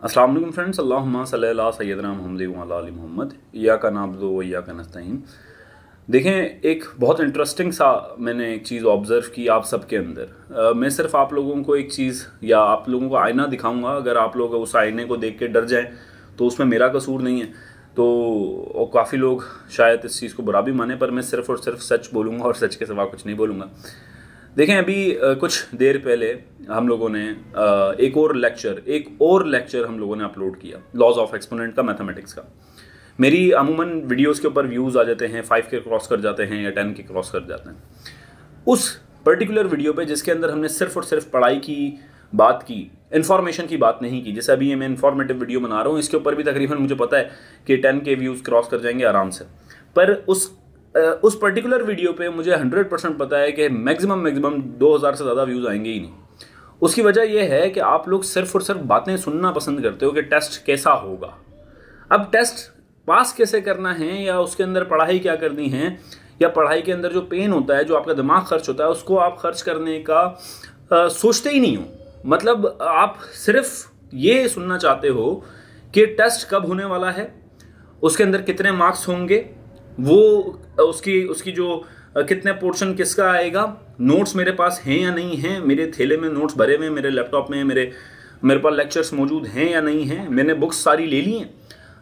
अस्सलाम वालेकुम फ्रेंड्स, अल्लाहुम्मा सल्ली अला सय्यदना मुहम्मद व अला आलि मुहम्मद, इय्याका नअबुदु व इय्याका नस्तईन। देखें, एक बहुत इंटरेस्टिंग सा मैंने एक चीज़ ऑब्ज़र्व की आप सबके अंदर। मैं सिर्फ आप लोगों को एक चीज़ या आप लोगों को आईना दिखाऊंगा। अगर आप लोग उस आईने को देख के डर जाएं तो उसमें मेरा कसूर नहीं है। तो काफ़ी लोग शायद इस चीज़ को बुरा भी माने, पर मैं सिर्फ और सिर्फ सच बोलूँगा और सच के सिवा कुछ नहीं बोलूँगा। देखें, अभी कुछ देर पहले हम लोगों ने एक और लेक्चर हम लोगों ने अपलोड किया लॉज ऑफ एक्सपोनेंट का, मैथमेटिक्स का। मेरी अमूमन वीडियोस के ऊपर व्यूज़ आ जाते हैं 5 के क्रॉस कर जाते हैं या 10 के क्रॉस कर जाते हैं। उस पर्टिकुलर वीडियो पे जिसके अंदर हमने सिर्फ और सिर्फ पढ़ाई की बात की, इन्फॉर्मेशन की बात नहीं की। जैसे अभी ये मैं इन्फॉर्मेटिव वीडियो बना रहा हूँ, इसके ऊपर भी तकरीबन मुझे पता है कि 10 के व्यूज़ क्रॉस कर जाएंगे आराम से। पर उस पर्टिकुलर वीडियो पे मुझे 100% पता है कि मैक्सिमम 2000 से ज़्यादा व्यूज़ आएंगे ही नहीं। उसकी वजह यह है कि आप लोग सिर्फ और सिर्फ बातें सुनना पसंद करते हो कि टेस्ट कैसा होगा। अब टेस्ट पास कैसे करना है या उसके अंदर पढ़ाई क्या करनी है, या पढ़ाई के अंदर जो पेन होता है, जो आपका दिमाग खर्च होता है, उसको आप खर्च करने का सोचते ही नहीं हो। मतलब आप सिर्फ ये सुनना चाहते हो कि टेस्ट कब होने वाला है, उसके अंदर कितने मार्क्स होंगे, वो उसकी जो कितने पोर्शन किसका आएगा, नोट्स मेरे पास हैं या नहीं हैं, मेरे थैले में नोट्स भरे हुए, मेरे लैपटॉप में मेरे पास लेक्चर्स मौजूद हैं या नहीं हैं, मैंने बुक्स सारी ले ली हैं,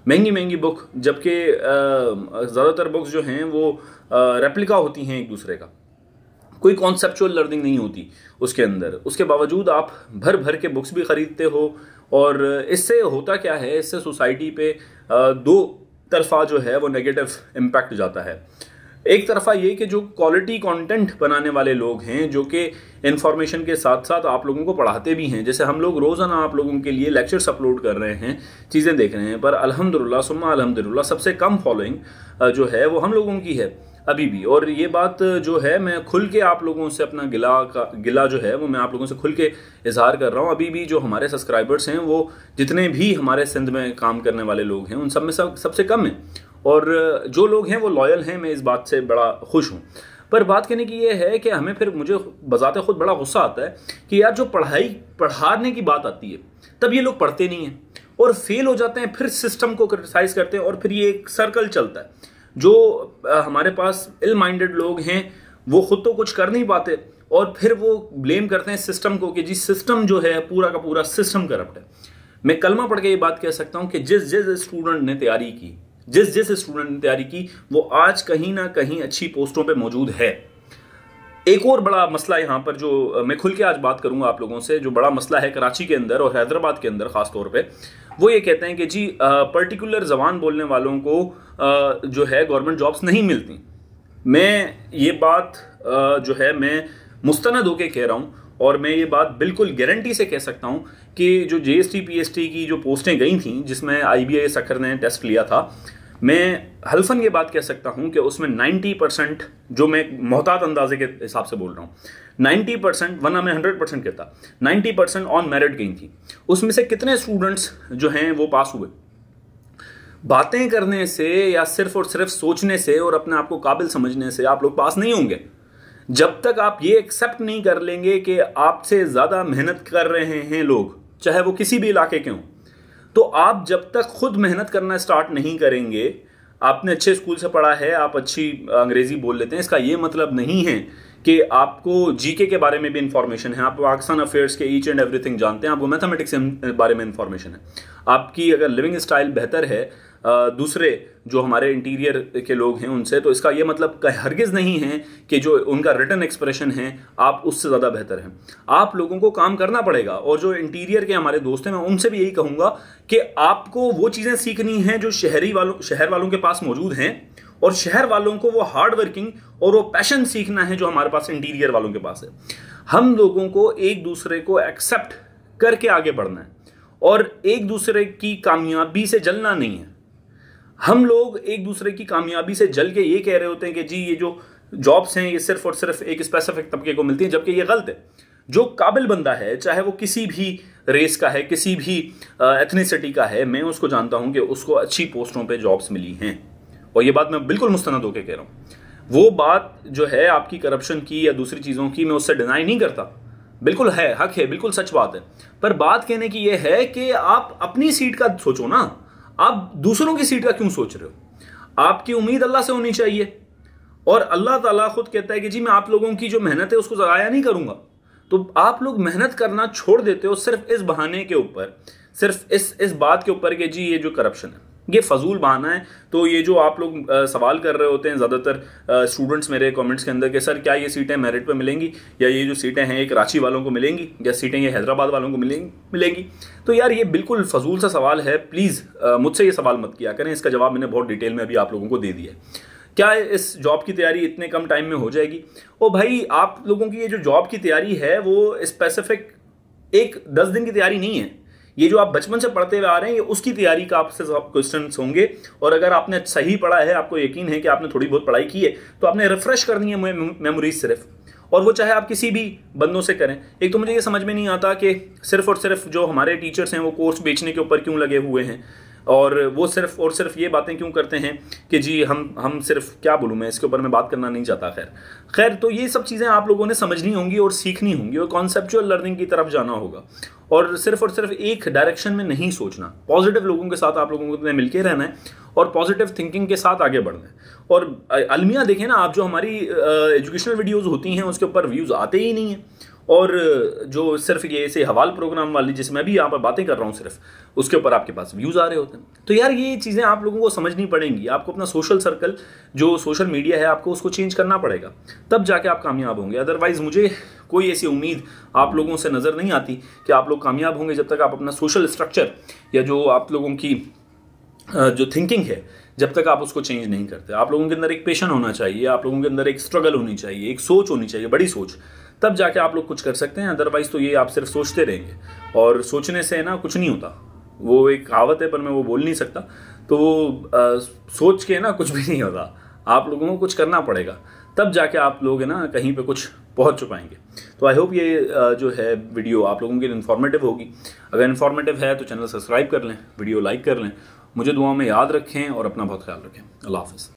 महंगी महंगी बुक, जबकि ज़्यादातर बुक्स जो हैं वो रेप्लिका होती हैं एक दूसरे का। कोई कॉन्सेप्चुअल लर्निंग नहीं होती उसके अंदर। उसके बावजूद आप भर भर के बुक्स भी ख़रीदते हो। और इससे होता क्या है, इससे सोसाइटी पे दो तरफा जो है वो नेगेटिव इम्पैक्ट जाता है। एक तरफा ये कि जो क्वालिटी कंटेंट बनाने वाले लोग हैं, जो कि इन्फॉर्मेशन के साथ साथ आप लोगों को पढ़ाते भी हैं, जैसे हम लोग रोज़ाना आप लोगों के लिए लेक्चर्स अपलोड कर रहे हैं, चीज़ें देख रहे हैं, पर अल्हम्दुलिल्लाह सुम्मा अल्हम्दुलिल्लाह सबसे कम फॉलोइंग जो है वो हम लोगों की है अभी भी। और ये बात जो है मैं खुल के आप लोगों से अपना गिला जो है वो मैं आप लोगों से खुल के इजहार कर रहा हूँ। अभी भी जो हमारे सब्सक्राइबर्स हैं वो जितने भी हमारे सिंध में काम करने वाले लोग हैं उन सब में सबसे कम है, और जो लोग हैं वो लॉयल हैं। मैं इस बात से बड़ा खुश हूँ। पर बात कहने की ये है कि हमें फिर मुझे बजाते खुद बड़ा गुस्सा आता है कि यार जो पढ़ाने की बात आती है तब ये लोग पढ़ते नहीं हैं और फेल हो जाते हैं, फिर सिस्टम को क्रिटिसाइज करते हैं, और फिर ये एक सर्कल चलता है। जो हमारे पास इल माइंडेड लोग हैं वो खुद तो कुछ कर नहीं पाते और फिर वो ब्लेम करते हैं सिस्टम को कि जी सिस्टम जो है पूरा का पूरा सिस्टम करप्ट है। मैं कलमा पढ़ के ये बात कह सकता हूँ कि जिस स्टूडेंट ने तैयारी की, जिस स्टूडेंट ने तैयारी की, वो आज कहीं ना कहीं अच्छी पोस्टों पे मौजूद है। एक और बड़ा मसला यहाँ पर जो मैं खुल के आज बात करूंगा आप लोगों से, जो बड़ा मसला है कराची के अंदर और हैदराबाद के अंदर खास तौर पे, वो ये कहते हैं कि जी पर्टिकुलर जबान बोलने वालों को जो है गवर्नमेंट जॉब्स नहीं मिलती। मैं ये बात जो है मैं मुस्तनद होके कह रहा हूँ, और मैं ये बात बिल्कुल गारंटी से कह सकता हूँ कि जो जीएसटी पीएसटी की जो पोस्टें गई थी जिसमें IBIS अखर ने टेस्ट लिया था, मैं हल्फन ये बात कह सकता हूं कि उसमें 90%, जो मैं मोहतात अंदाजे के हिसाब से बोल रहा हूं, 90%, वरना मैं 100% कहता, 90% ऑन मेरिट गई थी। उसमें से कितने स्टूडेंट्स जो हैं वो पास हुए? बातें करने से या सिर्फ और सिर्फ सोचने से और अपने आप को काबिल समझने से आप लोग पास नहीं होंगे। जब तक आप ये एक्सेप्ट नहीं कर लेंगे कि आपसे ज्यादा मेहनत कर रहे हैं लोग, चाहे वो किसी भी इलाके के हों, तो आप जब तक खुद मेहनत करना स्टार्ट नहीं करेंगे, आपने अच्छे स्कूल से पढ़ा है, आप अच्छी अंग्रेजी बोल लेते हैं, इसका ये मतलब नहीं है कि आपको जीके के बारे में भी इंफॉर्मेशन है, आप पाकिस्तान अफेयर्स के ईच एंड एवरीथिंग जानते हैं, आपको मैथमेटिक्स के बारे में इंफॉर्मेशन है, आपकी अगर लिविंग स्टाइल बेहतर है दूसरे जो हमारे इंटीरियर के लोग हैं उनसे, तो इसका ये मतलब हरगिज नहीं है कि जो उनका रिटन एक्सप्रेशन है आप उससे ज़्यादा बेहतर हैं। आप लोगों को काम करना पड़ेगा। और जो इंटीरियर के हमारे दोस्त हैं, मैं उनसे भी यही कहूँगा कि आपको वो चीज़ें सीखनी हैं जो शहर वालों के पास मौजूद हैं, और शहर वालों को वो हार्ड वर्किंग और वो पैशन सीखना है जो हमारे पास इंटीरियर वालों के पास है। हम लोगों को एक दूसरे को एक्सेप्ट करके आगे बढ़ना है और एक दूसरे की कामयाबी से जलना नहीं है। हम लोग एक दूसरे की कामयाबी से जल के ये कह रहे होते हैं कि जी ये जो जॉब्स हैं ये सिर्फ और सिर्फ एक स्पेसिफिक तबके को मिलती हैं, जबकि ये गलत है। जो काबिल बंदा है, चाहे वो किसी भी रेस का है, किसी भी एथनिसिटी का है, मैं उसको जानता हूं कि उसको अच्छी पोस्टों पे जॉब्स मिली हैं, और ये बात मैं बिल्कुल मुस्तनद होकर कह रहा हूं। वो बात जो है आपकी करप्शन की या दूसरी चीज़ों की, मैं उससे डिनाई नहीं करता। बिल्कुल है, हक है, बिल्कुल सच बात है। पर बात कहने की यह है कि आप अपनी सीट का सोचो ना, आप दूसरों की सीट का क्यों सोच रहे हो? आपकी उम्मीद अल्लाह से होनी चाहिए, और अल्लाह ताला खुद कहता है कि जी मैं आप लोगों की जो मेहनत है उसको ज़ाया नहीं करूंगा। तो आप लोग मेहनत करना छोड़ देते हो सिर्फ इस बहाने के ऊपर, सिर्फ इस बात के ऊपर कि जी ये जो करप्शन है ये फजूल बहाना है। तो ये जो आप लोग सवाल कर रहे होते हैं ज़्यादातर स्टूडेंट्स मेरे कमेंट्स के अंदर कि सर क्या ये सीटें मेरिट पे मिलेंगी, या ये जो सीटें हैं ये कराची वालों को मिलेंगी, या सीटें ये हैदराबाद वालों को मिलेंगी। तो यार ये बिल्कुल फजूल सा सवाल है। प्लीज़ मुझसे ये सवाल मत किया करें, इसका जवाब मैंने बहुत डिटेल में अभी आप लोगों को दे दिया है। क्या इस जॉब की तैयारी इतने कम टाइम में हो जाएगी? ओ भाई, आप लोगों की ये जो जॉब की तैयारी है वो स्पेसिफिक एक 10 दिन की तैयारी नहीं है। ये जो आप बचपन से पढ़ते हुए आ रहे हैं, ये उसकी तैयारी का आपसे क्वेश्चन होंगे। और अगर आपने सही पढ़ा है, आपको यकीन है कि आपने थोड़ी बहुत पढ़ाई की है, तो आपने रिफ्रेश करनी है मेमोरीज सिर्फ, और वो चाहे आप किसी भी बंदों से करें। एक तो मुझे ये समझ में नहीं आता कि सिर्फ और सिर्फ जो हमारे टीचर्स हैं वो कोर्स बेचने के ऊपर क्यों लगे हुए हैं, और वो सिर्फ और सिर्फ ये बातें क्यों करते हैं कि जी हम सिर्फ, क्या बोलूँ मैं, इसके ऊपर मैं बात करना नहीं चाहता। खैर तो ये सब चीज़ें आप लोगों ने समझनी होंगी और सीखनी होंगी, और कॉन्सेप्चुअल लर्निंग की तरफ जाना होगा, और सिर्फ एक डायरेक्शन में नहीं सोचना। पॉजिटिव लोगों के साथ आप लोगों को मिलके रहना है और पॉजिटिव थिंकिंग के साथ आगे बढ़ना है। और अलमिया देखें ना आप, जो हमारी एजुकेशनल वीडियोज़ होती हैं उसके ऊपर व्यूज़ आते ही नहीं हैं, और जो सिर्फ ये ऐसे हवाल प्रोग्राम वाली जिसमें अभी यहाँ पर बातें कर रहा हूँ सिर्फ, उसके ऊपर आपके पास व्यूज़ आ रहे होते हैं। तो यार ये चीज़ें आप लोगों को समझनी पड़ेंगी। आपको अपना सोशल सर्कल, जो सोशल मीडिया है, आपको उसको चेंज करना पड़ेगा, तब जाके आप कामयाब होंगे। अदरवाइज़ मुझे कोई ऐसी उम्मीद आप लोगों से नज़र नहीं आती कि आप लोग कामयाब होंगे जब तक आप अपना सोशल स्ट्रक्चर या जो आप लोगों की जो थिंकिंग है, जब तक आप उसको चेंज नहीं करते। आप लोगों के अंदर एक पेशन होना चाहिए, आप लोगों के अंदर एक स्ट्रगल होनी चाहिए, एक सोच होनी चाहिए, बड़ी सोच, तब जाके आप लोग कुछ कर सकते हैं। अदरवाइज तो ये आप सिर्फ सोचते रहेंगे, और सोचने से ना कुछ नहीं होता। वो एक कहावत है पर मैं वो बोल नहीं सकता। तो वो सोच के ना कुछ भी नहीं होता, आप लोगों को कुछ करना पड़ेगा, तब जाके आप लोग है ना कहीं पे कुछ पहुंच पाएंगे। तो आई होप ये जो है वीडियो आप लोगों के लिए इन्फॉर्मेटिव होगी। अगर इन्फॉर्मेटिव है तो चैनल सब्सक्राइब कर लें, वीडियो लाइक कर लें, मुझे दुआओं में याद रखें और अपना बहुत ख्याल रखें। अल्लाह हाफ़िज़।